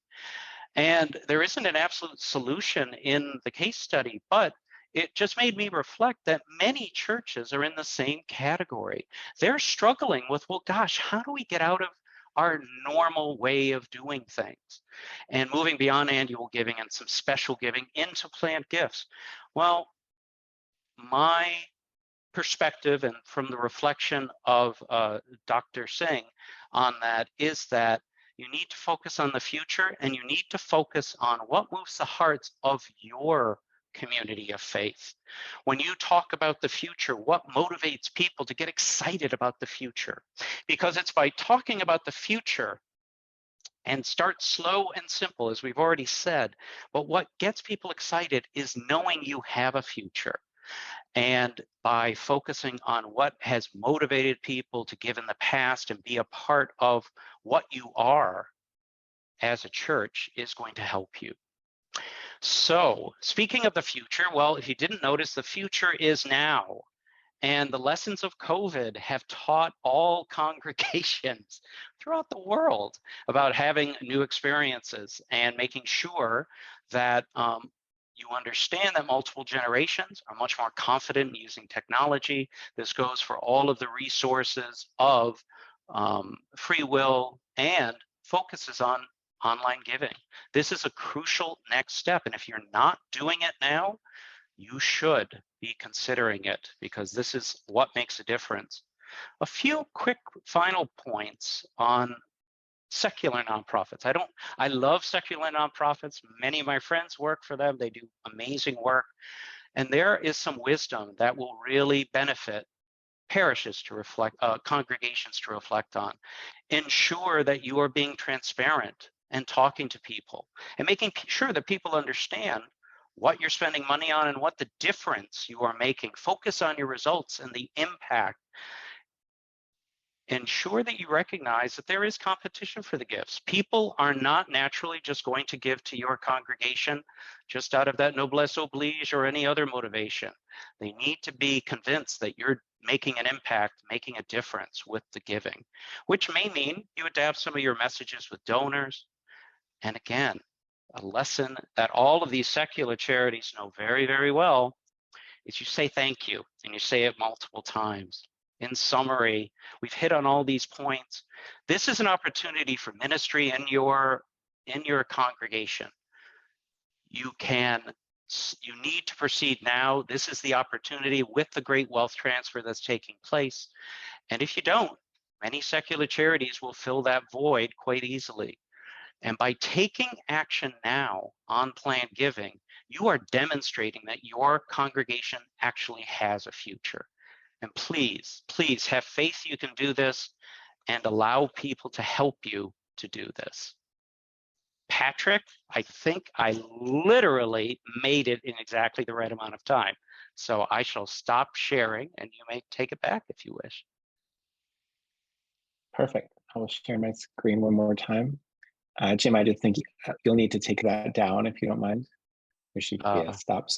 And there isn't an absolute solution in the case study, but it just made me reflect that many churches are in the same category. They're struggling with, well, gosh, how do we get out of our normal way of doing things and moving beyond annual giving and some special giving into planned gifts? Well, my perspective, and from the reflection of Dr. Singh on that, is that you need to focus on the future, and you need to focus on what moves the hearts of your community of faith. When you talk about the future, what motivates people to get excited about the future? Because it's by talking about the future, and start slow and simple, as we've already said, but what gets people excited is knowing you have a future. And by focusing on what has motivated people to give in the past and be a part of what you are as a church is going to help you. So speaking of the future, well, if you didn't notice, the future is now. And the lessons of COVID have taught all congregations throughout the world about having new experiences and making sure that you understand that multiple generations are much more confident in using technology. This goes for all of the resources of FreeWill and focuses on online giving. This is a crucial next step. And if you're not doing it now, you should be considering it, because this is what makes a difference. A few quick final points on secular nonprofits. I love secular nonprofits. Many of my friends work for them. They do amazing work. And there is some wisdom that will really benefit parishes to reflect, congregations to reflect on. Ensure that you are being transparent and talking to people and making sure that people understand what you're spending money on and what the difference you are making. Focus on your results and the impact. Ensure that you recognize that there is competition for the gifts. People are not naturally just going to give to your congregation just out of that noblesse oblige or any other motivation. They need to be convinced that you're making an impact, making a difference with the giving, which may mean you adapt some of your messages with donors. And again, a lesson that all of these secular charities know very, very well is you say thank you, and you say it multiple times. in summary, we've hit on all these points. This is an opportunity for ministry in your congregation. You need to proceed now. This is the opportunity with the great wealth transfer that's taking place. And if you don't, many secular charities will fill that void quite easily. And by taking action now on planned giving, you are demonstrating that your congregation actually has a future. And please, please have faith you can do this and allow people to help you to do this. Patrick, I think I literally made it in exactly the right amount of time. So I shall stop sharing and you may take it back if you wish. Perfect. I will share my screen one more time. Jim, I just think you'll need to take that down if you don't mind. There should be a stop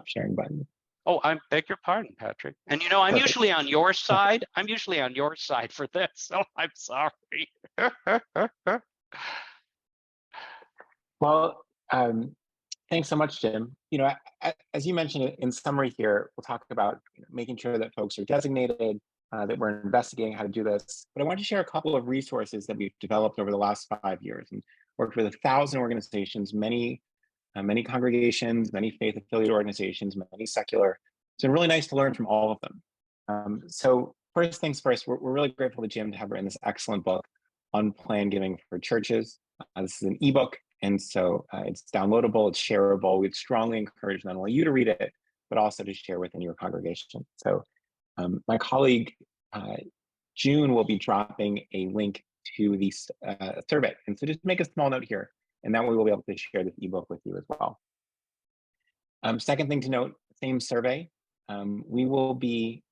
sharing button. Oh, I beg your pardon, Patrick. And you know, I'm Perfect. usually on your side. I'm usually on your side for this, so I'm sorry. Well, thanks so much, Jim. You know, as you mentioned in summary here, we'll talk about making sure that folks are designated, that we're investigating how to do this. But I want to share a couple of resources that we've developed over the last 5 years and worked with 1,000 organizations, many congregations, many faith-affiliated organizations, many secular. It's been really nice to learn from all of them. So first things first, we're really grateful to Jim to have written this excellent book on planned giving for churches. This is an ebook, and so it's downloadable, it's shareable. We'd strongly encourage not only you to read it, but also to share within your congregation. So my colleague, June, will be dropping a link to the survey. And so just make a small note here, and that way we'll be able to share this ebook with you as well. Second thing to note, same survey. We will be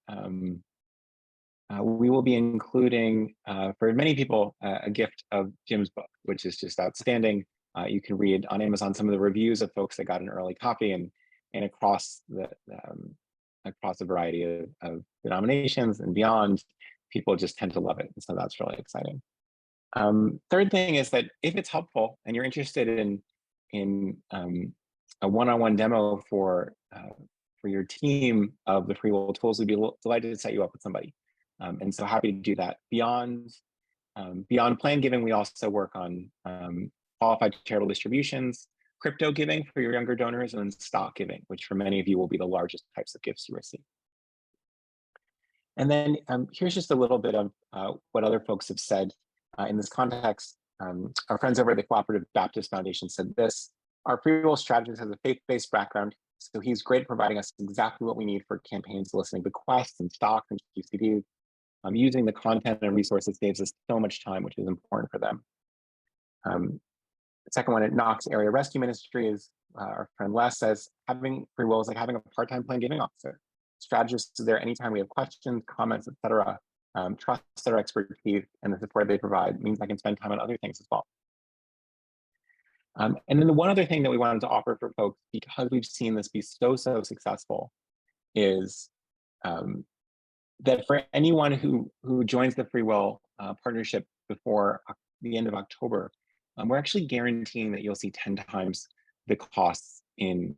including, for many people, a gift of Jim's book, which is just outstanding. You can read on Amazon some of the reviews of folks that got an early copy, and across a variety of denominations and beyond, people just tend to love it. And so that's really exciting. Third thing is that if it's helpful and you're interested in a one-on-one demo for your team of the FreeWill tools, we'd be delighted to set you up with somebody. And so happy to do that. Beyond planned giving, we also work on qualified charitable distributions, crypto giving for your younger donors, and then stock giving, which for many of you will be the largest types of gifts you receive. And then here's just a little bit of what other folks have said in this context. Our friends over at the Cooperative Baptist Foundation said this: our FreeWill strategist has a faith-based background, so he's great at providing us exactly what we need for campaigns, soliciting bequests and stocks and QCDs. Using the content and resources saves us so much time, which is important for them. The second one at Knox Area Rescue Ministry is our friend Les says, having FreeWill is like having a part-time planned giving officer. Strategists is there anytime we have questions, comments, etc. Trust their expertise and the support they provide means I can spend time on other things as well. And then the one other thing that we wanted to offer for folks, because we've seen this be so successful, is that for anyone who joins the FreeWill partnership before the end of October, we're actually guaranteeing that you'll see 10 times the costs in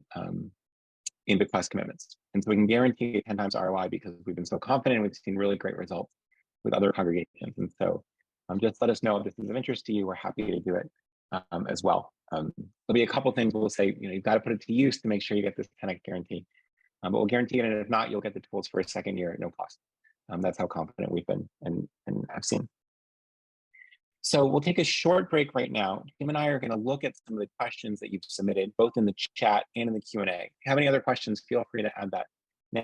bequest commitments. And so we can guarantee 10 times ROI because we've been so confident and we've seen really great results with other congregations. And so just let us know if this is of interest to you. We're happy to do it as well. There'll be a couple of things we'll say, you've got to put it to use to make sure you get this 10x guarantee. But we'll guarantee it, and if not, you'll get the tools for a second year at no cost. That's how confident we've been and have seen. So we'll take a short break right now. Tim and I are going to look at some of the questions that you've submitted, both in the chat and in the Q&A. If you have any other questions, feel free to add that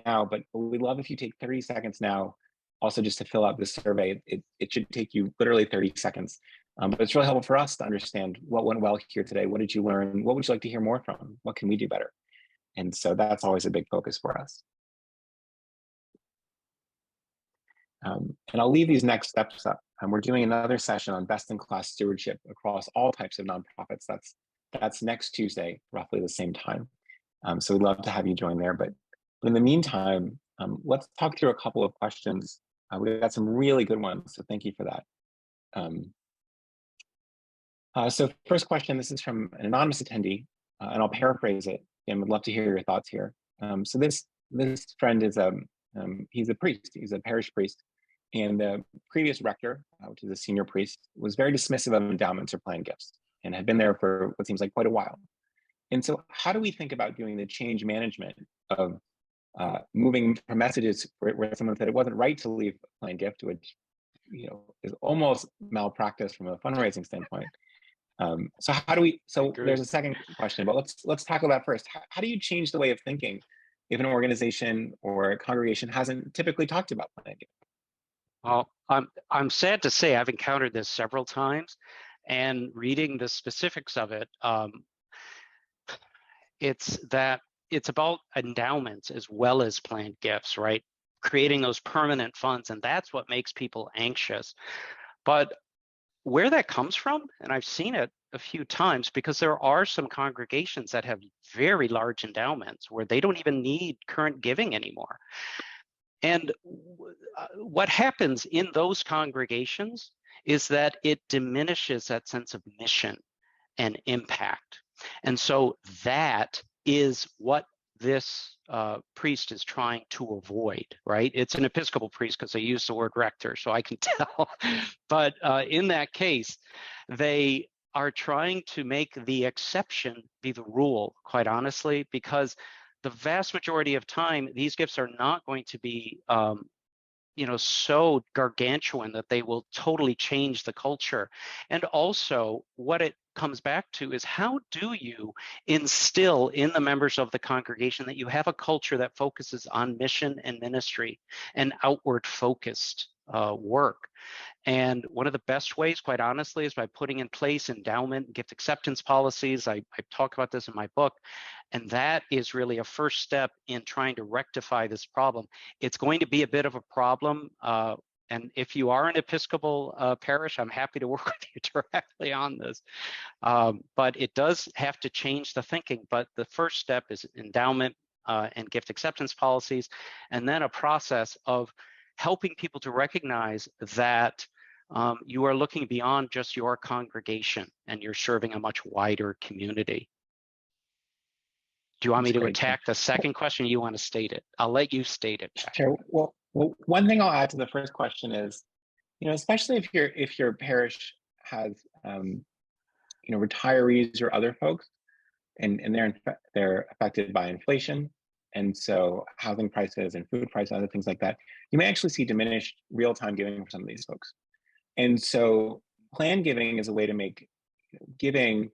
now, but we'd love if you take 30 seconds now, also just to fill out this survey. It should take you literally 30 seconds, but it's really helpful for us to understand what went well here today. What did you learn? What would you like to hear more from? What can we do better? And so that's always a big focus for us. And I'll leave these next steps up. We're doing another session on best-in-class stewardship across all types of nonprofits. That's next Tuesday, roughly the same time. So we'd love to have you join there. But in the meantime, let's talk through a couple of questions. We got some really good ones, so thank you for that. So first question, this is from an anonymous attendee, and I'll paraphrase it. And would love to hear your thoughts here. So this friend is he's a priest. He's a parish priest. And the previous rector, which is a senior priest, was very dismissive of endowments or planned gifts and had been there for what seems like quite a while. And so, how do we think about doing the change management of moving from messages where someone said it wasn't right to leave a planned gift, which is almost malpractice from a fundraising standpoint. So how do we? So there's a second question, but let's tackle that first. How do you change the way of thinking if an organization or a congregation hasn't typically talked about planned gifts? Well, I'm sad to say I've encountered this several times, and reading the specifics of it, it's about endowments as well as planned gifts, right? Creating those permanent funds, and that's what makes people anxious. But where that comes from, and I've seen it a few times, because there are some congregations that have very large endowments where they don't even need current giving anymore. And what happens in those congregations is that it diminishes that sense of mission and impact. And so that is what this priest is trying to avoid, right? It's an Episcopal priest because they use the word rector, so I can tell. But in that case, they are trying to make the exception be the rule, quite honestly, because the vast majority of time, these gifts are not going to be so gargantuan that they will totally change the culture. And also what it comes back to is, how do you instill in the members of the congregation that you have a culture that focuses on mission and ministry and outward focused work? And one of the best ways, quite honestly, is by putting in place endowment and gift acceptance policies. I talk about this in my book, and that is really a first step in trying to rectify this problem. It's going to be a bit of a problem. And if you are an Episcopal parish, I'm happy to work with you directly on this. But it does have to change the thinking. But the first step is endowment and gift acceptance policies, and then a process of helping people to recognize that you are looking beyond just your congregation and you're serving a much wider community. Do you want me to attack the second question, or you want to state it? I'll let you state it. Sure. Well, one thing I'll add to the first question is, especially if your parish has retirees or other folks, and they're affected by inflation, and so housing prices and food prices, other things like that, you may actually see diminished real-time giving for some of these folks. And so planned giving is a way to make giving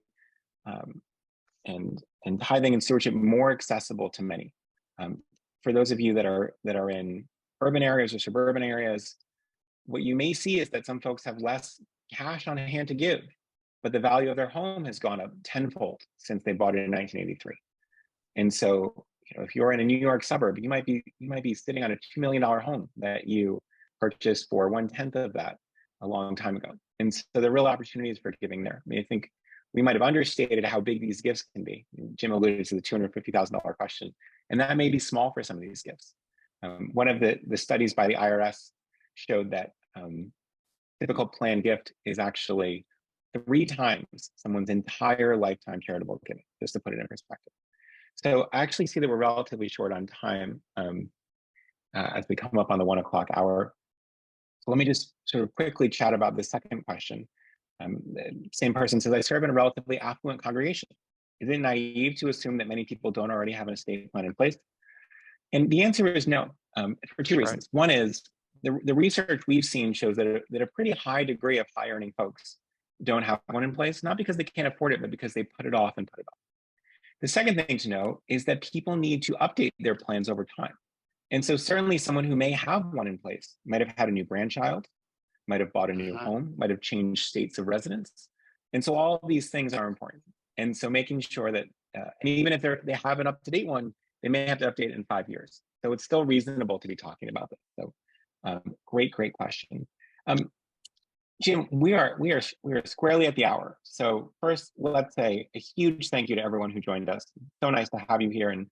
and tithing and stewardship more accessible to many. For those of you that are in urban areas or suburban areas, what you may see is that some folks have less cash on hand to give, but the value of their home has gone up tenfold since they bought it in 1983. And so, if you're in a New York suburb, you might be sitting on a $2 million home that you purchased for 1/10 of that a long time ago. And so the real opportunities for giving there. I mean, I think we might have understated how big these gifts can be. Jim alluded to the $250,000 question, and that may be small for some of these gifts. One of the studies by the IRS showed that typical planned gift is actually 3 times someone's entire lifetime charitable giving, just to put it in perspective. So I actually see that we're relatively short on time as we come up on the 1 o'clock hour. So let me just sort of quickly chat about the second question. The same person says, I serve in a relatively affluent congregation. Is it naive to assume that many people don't already have an estate plan in place? And the answer is no, for 2 reasons. One is the research we've seen shows that a pretty high degree of high earning folks don't have one in place, not because they can't afford it, but because they put it off and put it off. The second thing to know is that people need to update their plans over time. And so certainly someone who may have one in place might have had a new grandchild, might have bought a new home, might have changed states of residence. And so all of these things are important. And so making sure that, and even if they have an up-to-date one, they may have to update it in 5 years. So it's still reasonable to be talking about this. So great question. Jim, we are squarely at the hour. So first, let's say a huge thank you to everyone who joined us. So nice to have you here and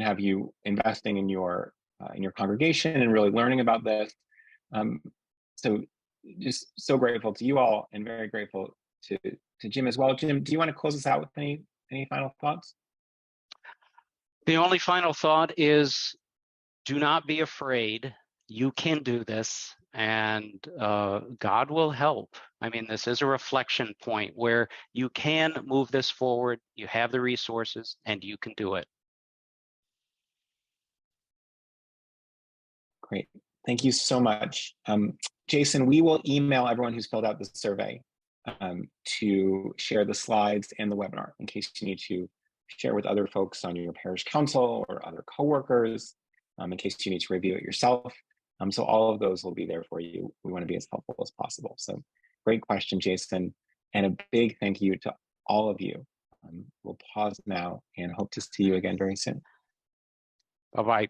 have you investing in your congregation and really learning about this. So just so grateful to you all, and very grateful to Jim as well. Jim, do you want to close us out with any final thoughts? The only final thought is, do not be afraid. You can do this. and God will help. I mean, this is a reflection point where you can move this forward. You have the resources and you can do it. Great. Thank you so much. Jason, we will email everyone who's filled out the survey to share the slides and the webinar in case you need to share with other folks on your parish council or other coworkers, in case you need to review it yourself. So all of those will be there for you. We want to be as helpful as possible. So great question, Jason. And a big thank you to all of you. We'll pause now and hope to see you again very soon. Bye-bye.